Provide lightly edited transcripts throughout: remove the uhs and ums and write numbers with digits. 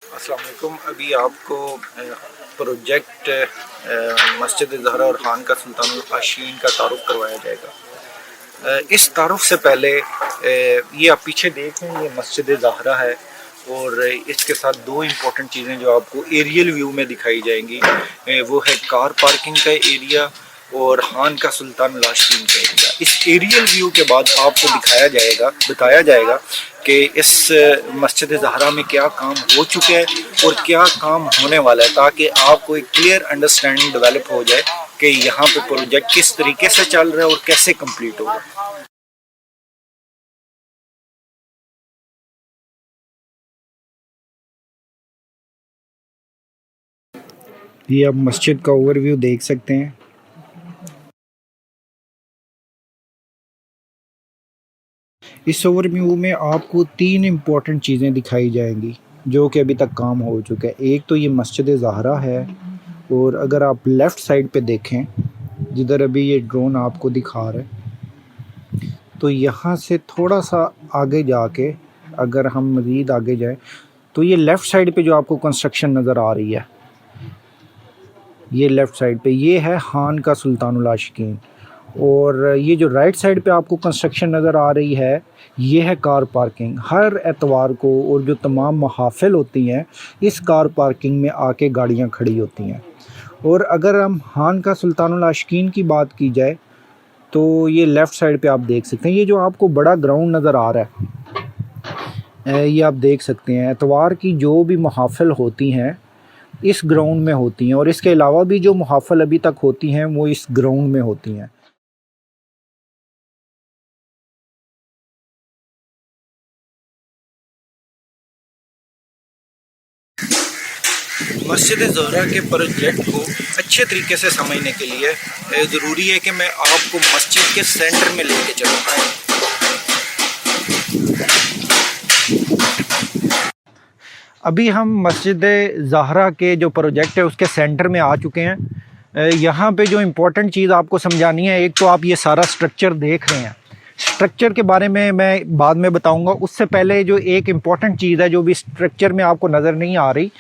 अस्सलाम वालेकुम। अभी आपको प्रोजेक्ट मस्जिद ज़हरा और खान का सुल्तानुल आशीन का तारुफ करवाया जाएगा। इस तारुफ से पहले ये आप पीछे देख रहे हैं, ये मस्जिद ज़हरा है और इसके साथ दो इम्पोर्टेंट चीज़ें जो आपको एरियल व्यू में दिखाई जाएंगी वो है कार पार्किंग का एरिया और खान का सुल्तानुल आशीन का एरिया। इस एरियल व्यू के बाद आपको बताया जाएगा कि इस मस्जिद ज़हरा में क्या काम हो चुके हैं और क्या काम होने वाला है, ताकि आपको एक क्लियर अंडरस्टैंडिंग डेवलप हो जाए कि यहाँ पे प्रोजेक्ट किस तरीके से चल रहा है और कैसे कंप्लीट होगा। ये आप मस्जिद का ओवरव्यू देख सकते हैं। इस ओवरव्यू में आपको तीन इम्पोर्टेंट चीज़ें दिखाई जाएंगी जो कि अभी तक काम हो चुका है। एक तो ये मस्जिद ज़हरा है और अगर आप लेफ़्ट साइड पे देखें जिधर अभी ये ड्रोन आपको दिखा रहा है, तो यहाँ से थोड़ा सा आगे जाके अगर हम मज़ीद आगे जाएं तो ये लेफ़्ट साइड पे जो आपको कंस्ट्रक्शन नज़र आ रही है, ये लेफ़्ट साइड पे ये है खान का सुल्तानुल आशिकीन। और ये जो राइट साइड पे आपको कंस्ट्रक्शन नज़र आ रही है ये है कार पार्किंग। हर एतवार को और जो तमाम महाफिल होती हैं इस कार पार्किंग में आके गाड़ियां खड़ी होती हैं। और अगर हम खान का सुल्तानुल आशिकीन की बात की जाए तो ये लेफ़्ट साइड पे आप देख सकते हैं, ये जो आपको बड़ा ग्राउंड नज़र आ रहा है ये आप देख सकते हैं। एतवार की जो भी महाफिल होती हैं इस ग्राउंड में होती हैं और इसके अलावा भी जो महाफिल अभी तक होती हैं वो इस ग्राउंड में होती हैं। मस्जिद ज़हरा के प्रोजेक्ट को अच्छे तरीके से समझने के लिए ज़रूरी है कि मैं आपको मस्जिद के सेंटर में लेके चलूँ। अभी हम मस्जिद ज़हरा के जो प्रोजेक्ट है उसके सेंटर में आ चुके हैं। यहाँ पे जो इम्पोर्टेंट चीज़ आपको समझानी है, एक तो आप ये सारा स्ट्रक्चर देख रहे हैं, स्ट्रक्चर के बारे में मैं बाद में बताऊंगा। उससे पहले जो एक इम्पॉर्टेंट चीज़ है जो भी स्ट्रक्चर में आपको नज़र नहीं आ रही,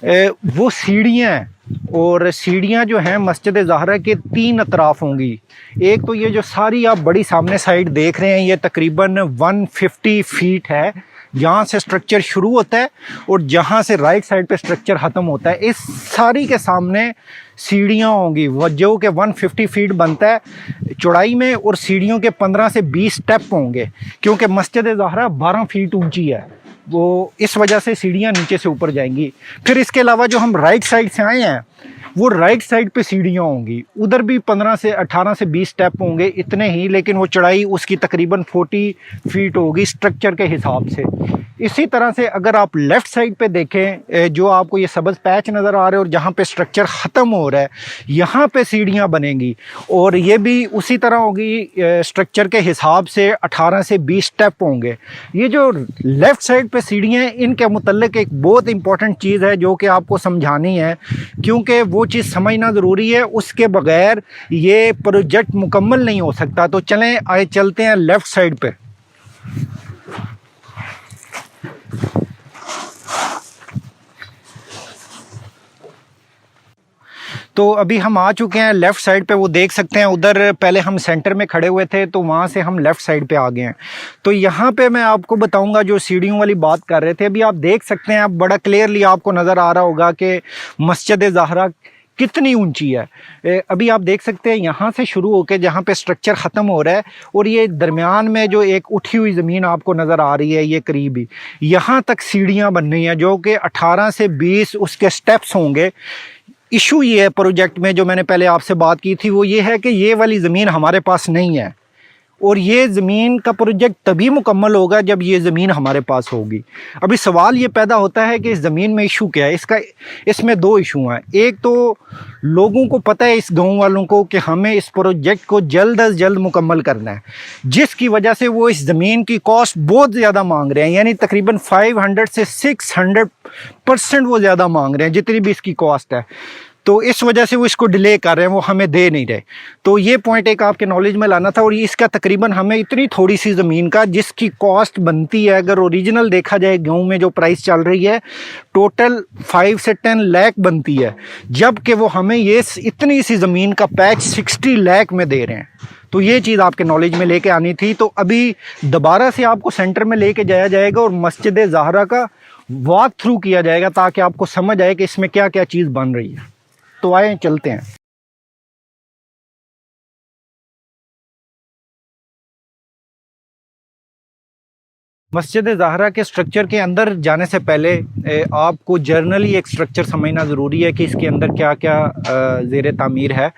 वो सीढ़ियाँ हैं। और सीढ़ियाँ जो हैं मस्जिद ज़हरा के तीन अतराफ़ होंगी। एक तो ये जो सारी आप बड़ी सामने साइड देख रहे हैं ये तकरीबन 150 फीट है जहाँ से स्ट्रक्चर शुरू होता है और जहाँ से राइट साइड पे स्ट्रक्चर ख़त्म होता है। इस सारी के सामने सीढ़ियाँ होंगी जो कि 150 फीट बनता है चौड़ाई में और सीढ़ियों के 15 से 20 स्टेप होंगे, क्योंकि मस्जिद ज़हरा 12 फीट ऊंची है, वो इस वजह से सीढ़ियाँ नीचे से ऊपर जाएंगी। फिर इसके अलावा जो हम राइट साइड से आए हैं वो राइट साइड पे सीढ़ियाँ होंगी, उधर भी 15 से 18 से 20 स्टेप होंगे, इतने ही, लेकिन वो चढ़ाई उसकी तकरीबन 40 फीट होगी स्ट्रक्चर के हिसाब से। इसी तरह से अगर आप लेफ़्ट साइड पे देखें जो आपको ये सब्ज़ पैच नज़र आ रहा है और जहाँ पे स्ट्रक्चर ख़त्म हो रहा है यहाँ पे सीढ़ियाँ बनेंगी और ये भी उसी तरह होगी स्ट्रक्चर के हिसाब से 18 से 20 स्टेप होंगे। ये जो लेफ़्ट साइड पे सीढ़ियाँ हैं इनके मुतल्लिक एक बहुत इंपॉर्टेंट चीज़ है जो कि आपको समझानी है, क्योंकि वो चीज़ समझना ज़रूरी है, उसके बगैर ये प्रोजेक्ट मुकम्मल नहीं हो सकता। तो चलते हैं लेफ़्ट साइड पे। तो अभी हम आ चुके हैं लेफ़्ट साइड पे, वो देख सकते हैं उधर पहले हम सेंटर में खड़े हुए थे तो वहाँ से हम लेफ़्ट साइड पे आ गए हैं। तो यहाँ पे मैं आपको बताऊँगा जो सीढ़ियों वाली बात कर रहे थे, अभी आप देख सकते हैं, आप बड़ा क्लियरली आपको नज़र आ रहा होगा कि मस्जिद ज़हरा कितनी ऊंची है। अभी आप देख सकते हैं यहाँ से शुरू होकर जहाँ पे स्ट्रक्चर ख़त्म हो रहा है और ये दरमियान में जो एक उठी हुई ज़मीन आपको नज़र आ रही है ये करीब ही यहाँ तक सीढ़ियाँ बन रही हैं जो कि 18 से 20 उसके स्टेप्स होंगे। इशू ये है प्रोजेक्ट में, जो मैंने पहले आपसे बात की थी, वो ये है कि ये वाली ज़मीन हमारे पास नहीं है और ये ज़मीन का प्रोजेक्ट तभी मुकम्मल होगा जब ये ज़मीन हमारे पास होगी। अभी सवाल ये पैदा होता है कि इस ज़मीन में इशू क्या है। इसमें दो इशू हैं। एक तो लोगों को पता है, इस गांव वालों को, कि हमें इस प्रोजेक्ट को जल्द अज जल्द मुकम्मल करना है, जिसकी वजह से वो इस ज़मीन की कॉस्ट बहुत ज़्यादा मांग रहे हैं, यानी तकरीबन 500 से 600% वो ज़्यादा मांग रहे हैं जितनी भी इसकी कॉस्ट है। तो इस वजह से वो इसको डिले कर रहे हैं, वो हमें दे नहीं रहे। तो ये पॉइंट एक आपके नॉलेज में लाना था। और इसका तकरीबन हमें इतनी थोड़ी सी ज़मीन का जिसकी कॉस्ट बनती है, अगर ओरिजिनल देखा जाए गेहूँ में जो प्राइस चल रही है, टोटल 5 से 10 लाख बनती है, जबकि वो हमें ये इतनी सी ज़मीन का पैच 60 लाख में दे रहे हैं। तो ये चीज़ आपके नॉलेज में लेके आनी थी। तो अभी दोबारा से आपको सेंटर में लेके जाया जाएगा और मस्जिद ज़हरा का वॉक थ्रू किया जाएगा, ताकि आपको समझ आए कि इसमें क्या क्या चीज़ बन रही है। तो आए चलते हैं। मस्जिद ज़हरा के स्ट्रक्चर के अंदर जाने से पहले आपको जर्नली एक स्ट्रक्चर समझना ज़रूरी है कि इसके अंदर क्या क्या ज़ेर तामीर है।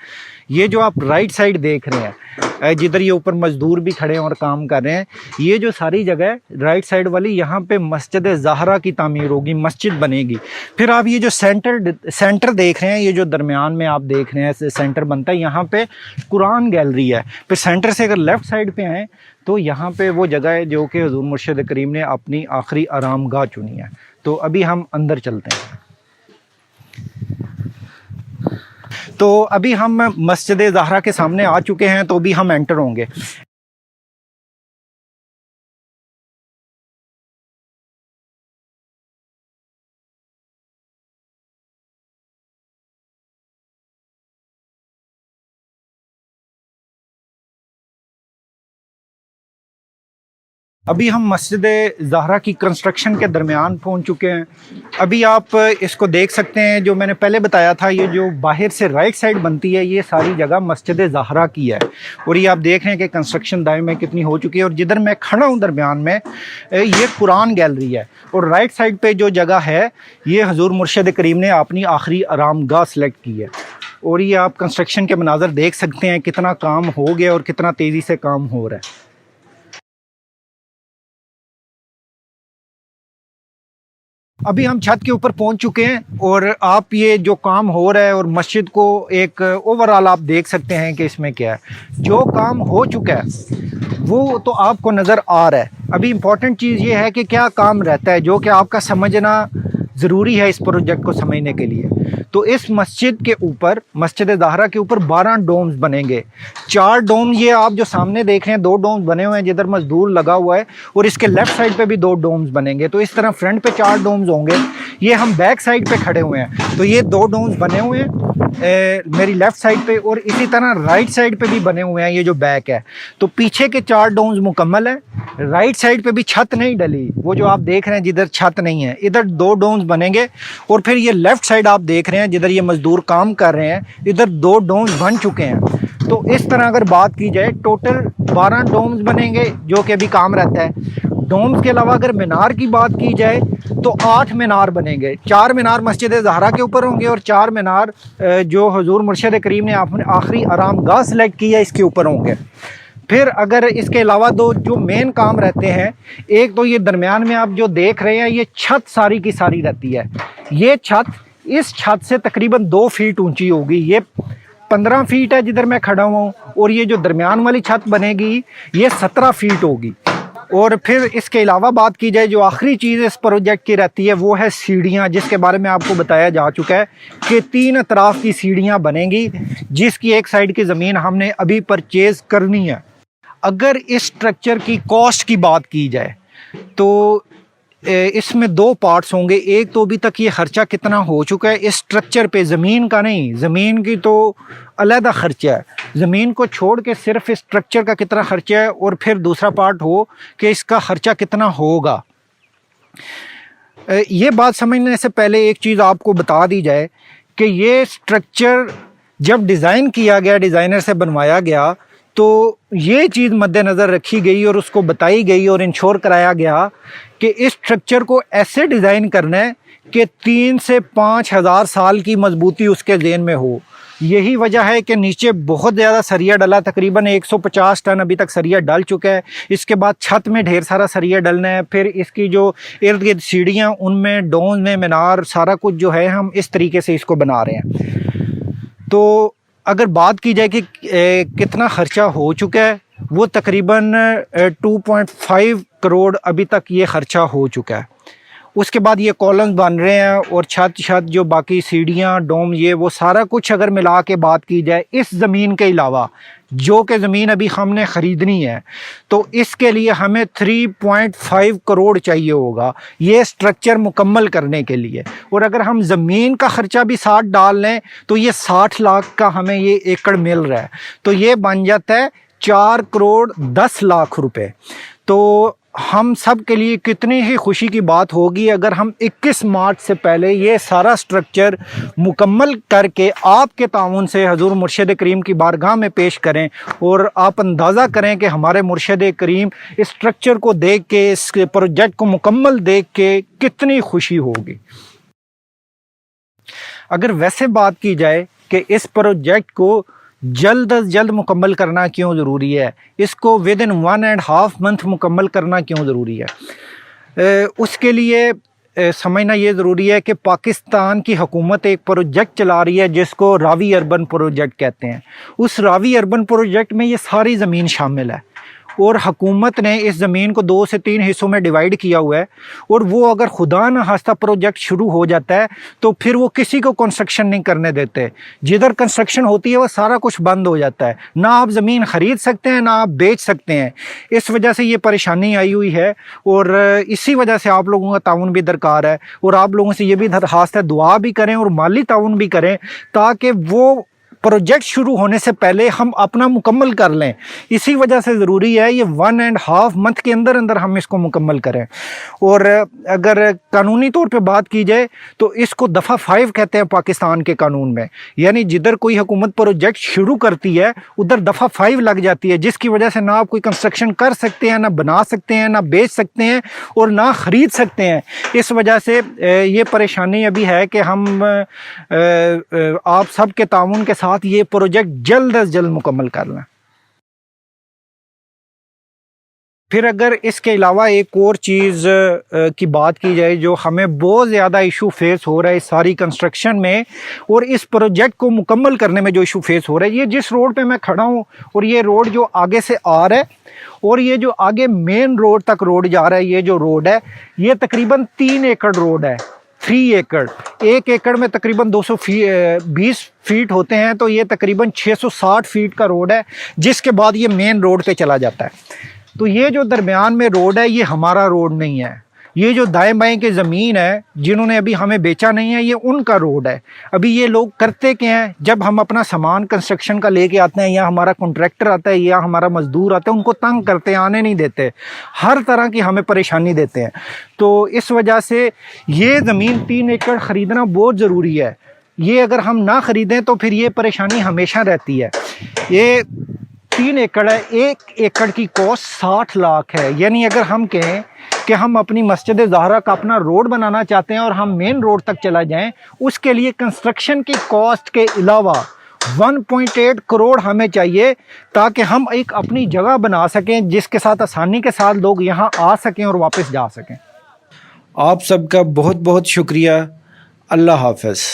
ये जो आप राइट साइड देख रहे हैं, जिधर ये ऊपर मज़दूर भी खड़े हैं और काम कर रहे हैं, ये जो सारी जगह राइट साइड वाली, यहाँ पे मस्जिद ज़हरा की तामीर होगी, मस्जिद बनेगी। फिर आप ये जो सेंटर देख रहे हैं, ये जो दरमियान में आप देख रहे हैं सेंटर बनता है, यहाँ पे कुरान गैलरी है। फिर सेंटर से अगर लेफ़्ट साइड पे आएँ तो यहाँ पे वो जगह है जो कि हुज़ूर मुर्शिद करीम ने अपनी आखिरी आरामगाह चुनी है। तो अभी हम अंदर चलते हैं। तो अभी हम मस्जिद ज़हरा के सामने आ चुके हैं, तो अभी हम एंटर होंगे। अभी हम मस्जिद ज़हरा की कंस्ट्रक्शन के दरमियान पहुंच चुके हैं। अभी आप इसको देख सकते हैं, जो मैंने पहले बताया था, ये जो बाहर से राइट साइड बनती है, ये सारी जगह मस्जिद ज़हरा की है। और ये आप देख रहे हैं कि कंस्ट्रक्शन दाएं में कितनी हो चुकी है। और जिधर मैं खड़ा हूँ दरमियान में, ये कुरान गैलरी है। और राइट साइड पे जो जगह है, ये हुज़ूर मुर्शिद करीम ने अपनी आखिरी आरामगाह सेलेक्ट की है। और ये आप कंस्ट्रक्शन के मनाज़र देख सकते हैं, कितना काम हो गया और कितना तेज़ी से काम हो रहा है। अभी हम छत के ऊपर पहुंच चुके हैं और आप ये जो काम हो रहा है और मस्जिद को एक ओवरऑल आप देख सकते हैं कि इसमें क्या है। जो काम हो चुका है वो तो आपको नज़र आ रहा है। अभी इम्पॉर्टेंट चीज़ ये है कि क्या काम रहता है, जो कि आपका समझना ज़रूरी है इस प्रोजेक्ट को समझने के लिए। तो इस मस्जिद के ऊपर, मस्जिद ज़हरा के ऊपर 12 डोम्स बनेंगे। 4 डोम ये आप जो सामने देख रहे हैं, 2 डोम्स बने हुए हैं जिधर मजदूर लगा हुआ है, और इसके लेफ्ट साइड पे भी 2 डोम्स बनेंगे। तो इस तरह फ्रंट पे 4 डोम्स होंगे। ये हम बैक साइड पे खड़े हुए हैं, तो ये 2 डोम्स बने हुए हैं मेरी लेफ्ट साइड पे, और इसी तरह राइट साइड पे भी बने हुए हैं, ये जो बैक है। तो पीछे के 4 डोम्स मुकम्मल है। राइट साइड पे भी छत नहीं डली, वो जो आप देख रहे हैं जिधर छत नहीं है, इधर 2 डोम्स बनेंगे। और फिर ये लेफ्ट साइड आप देख रहे हैं जिधर ये मजदूर काम कर रहे हैं, इधर 2 डोम्स बन चुके हैं। तो इस तरह अगर बात की जाए, टोटल 12 डोम्स बनेंगे जो कि अभी काम रहता है। डोम्स के अलावा अगर मीनार की बात की जाए तो 8 मीनार बनेंगे। 4 मीनार मस्जिद ज़हरा के ऊपर होंगे और 4 मीनार जो हुज़ूर मुर्शिद करीम ने अपने आखिरी आरामगाह सेलेक्ट की है, इसके ऊपर होंगे। फिर अगर इसके अलावा 2 जो मेन काम रहते हैं, एक तो ये दरमियान में आप जो देख रहे हैं, ये छत सारी की सारी रहती है। ये छत इस छत से तकरीबन 2 फीट ऊंची होगी। ये 15 फीट है जिधर मैं खड़ा हुआ हूँ, और ये जो दरमियान वाली छत बनेगी ये 17 फीट होगी। और फिर इसके अलावा बात की जाए, जो आखिरी चीज़ इस प्रोजेक्ट की रहती है वो है सीढ़ियाँ, जिसके बारे में आपको बताया जा चुका है कि 3 अतराफ की सीढ़ियाँ बनेंगी, जिसकी एक साइड की ज़मीन हमने अभी परचेज़ करनी है। अगर इस स्ट्रक्चर की कॉस्ट की बात की जाए तो इसमें 2 पार्ट्स होंगे। एक तो अभी तक ये ख़र्चा कितना हो चुका है इस स्ट्रक्चर पे, ज़मीन का नहीं, ज़मीन की तो अलहदा ख़र्चा है, ज़मीन को छोड़ के सिर्फ इस स्ट्रक्चर का कितना ख़र्चा है। और फिर दूसरा पार्ट हो कि इसका ख़र्चा कितना होगा। ये बात समझने से पहले एक चीज़ आपको बता दी जाए कि ये स्ट्रक्चर जब डिज़ाइन किया गया, डिज़ाइनर से बनवाया गया, तो ये चीज़ मद्देनज़र रखी गई और उसको बताई गई और इंश्योर कराया गया कि इस स्ट्रक्चर को ऐसे डिज़ाइन करना है कि 3 से 5 हज़ार साल की मजबूती उसके ज़ेन में हो। यही वजह है कि नीचे बहुत ज़्यादा सरिया डला, तकरीबन 150 टन अभी तक सरिया डल चुका है। इसके बाद छत में ढेर सारा सरिया डलना है। फिर इसकी जो इर्द गिर्द सीढ़ियाँ, उनमें डोम में मीनार, सारा कुछ जो है हम इस तरीके से इसको बना रहे हैं। तो अगर बात की जाए कि कितना ख़र्चा हो चुका है, वो तकरीबन 2.5 करोड़ अभी तक ये ख़र्चा हो चुका है। उसके बाद ये कॉलम्स बन रहे हैं और छत जो बाकी सीढ़ियाँ डोम ये वो सारा कुछ अगर मिला के बात की जाए इस ज़मीन के अलावा जो कि ज़मीन अभी हमने ख़रीदनी है, तो इसके लिए हमें 3.5 करोड़ चाहिए होगा ये स्ट्रक्चर मुकम्मल करने के लिए। और अगर हम ज़मीन का ख़र्चा भी 60 डाल लें तो ये 60 लाख का हमें ये एकड़ मिल रहा है, तो ये बन जाता है 4 करोड़ 10 लाख रुपए। तो हम सब के लिए कितनी ही खुशी की बात होगी अगर हम 21 मार्च से पहले ये सारा स्ट्रक्चर मुकम्मल करके आपके ताउन से हजूर मुर्शिद करीम की बारगाह में पेश करें। और आप अंदाज़ा करें कि हमारे मुर्शिद करीम इस स्ट्रक्चर को देख के, इस प्रोजेक्ट को मुकम्मल देख के कितनी खुशी होगी। अगर वैसे बात की जाए कि इस प्रोजेक्ट को जल्द अज जल्द मुकम्मल करना क्यों ज़रूरी है, इसको विद इन 1.5 मंथ मुकम्मल करना क्यों ज़रूरी है, उसके लिए समझना ये ज़रूरी है कि पाकिस्तान की हुकूमत एक प्रोजेक्ट चला रही है जिसको रावी अर्बन प्रोजेक्ट कहते हैं। उस रावी अर्बन प्रोजेक्ट में ये सारी ज़मीन शामिल है और हुकूमत ने इस ज़मीन को 2 से 3 हिस्सों में डिवाइड किया हुआ है। और वो अगर खुदा न खास्ता प्रोजेक्ट शुरू हो जाता है तो फिर वो किसी को कंस्ट्रक्शन नहीं करने देते। जिधर कंस्ट्रक्शन होती है वो सारा कुछ बंद हो जाता है, ना आप ज़मीन ख़रीद सकते हैं ना आप बेच सकते हैं। इस वजह से ये परेशानी आई हुई है और इसी वजह से आप लोगों का ताउन भी दरकार है। और आप लोगों से ये भी दरख्वास्त है, दुआ भी करें और माली ताउन भी करें ताकि वो प्रोजेक्ट शुरू होने से पहले हम अपना मुकम्मल कर लें। इसी वजह से ज़रूरी है ये 1.5 मंथ के अंदर अंदर हम इसको मुकम्मल करें। और अगर कानूनी तौर पे बात की जाए तो इसको दफ़ा 5 कहते हैं पाकिस्तान के कानून में, यानी जिधर कोई हुकूमत प्रोजेक्ट शुरू करती है उधर दफ़ा 5 लग जाती है, जिसकी वजह से ना आप कोई कंस्ट्रक्शन कर सकते हैं, ना बना सकते हैं, ना बेच सकते हैं और ना ख़रीद सकते हैं। इस वजह से ये परेशानी अभी है कि हम आप सब के ताउन के साथ ये प्रोजेक्ट जल्द अज जल्द मुकम्मल कर लें। फिर अगर इसके अलावा एक और चीज़ की बात की जाए जो हमें बहुत ज़्यादा इशू फेस हो रहा है इस सारी कंस्ट्रक्शन में और इस प्रोजेक्ट को मुकम्मल करने में जो इशू फेस हो रहा है, ये जिस रोड पे मैं खड़ा हूँ और ये रोड जो आगे से आ रहा है और ये जो आगे मेन रोड तक रोड जा रहा है, ये जो रोड है ये तकरीबन 3 एकड़ रोड है। 3 एकड़, 1 एकड़ में तकरीबन 220 फीट होते हैं, तो ये तकरीबन 660 फीट का रोड है, जिसके बाद ये मेन रोड पे चला जाता है। तो ये जो दरमियान में रोड है ये हमारा रोड नहीं है, ये जो दाएं बाएं की ज़मीन है जिन्होंने अभी हमें बेचा नहीं है ये उनका रोड है। अभी ये लोग करते क्या हैं, जब हम अपना सामान कंस्ट्रक्शन का लेके आते हैं या हमारा कॉन्ट्रैक्टर आता है या हमारा मज़दूर आता है, उनको तंग करते हैं, आने नहीं देते, हर तरह की हमें परेशानी देते हैं। तो इस वजह से ये ज़मीन 3 एकड़ ख़रीदना बहुत ज़रूरी है। ये अगर हम ना ख़रीदें तो फिर ये परेशानी हमेशा रहती है। ये 3 एकड़ है, 1 एकड़ की कॉस्ट 60 लाख है। यानी अगर हम कहें कि हम अपनी मस्जिद ज़हरा का अपना रोड बनाना चाहते हैं और हम मेन रोड तक चला जाएं, उसके लिए कंस्ट्रक्शन की कॉस्ट के अलावा 1.8 करोड़ हमें चाहिए ताकि हम एक अपनी जगह बना सकें जिसके साथ आसानी के साथ लोग यहाँ आ सकें और वापस जा सकें। आप सबका बहुत बहुत शुक्रिया। अल्लाह हाफ़िज़।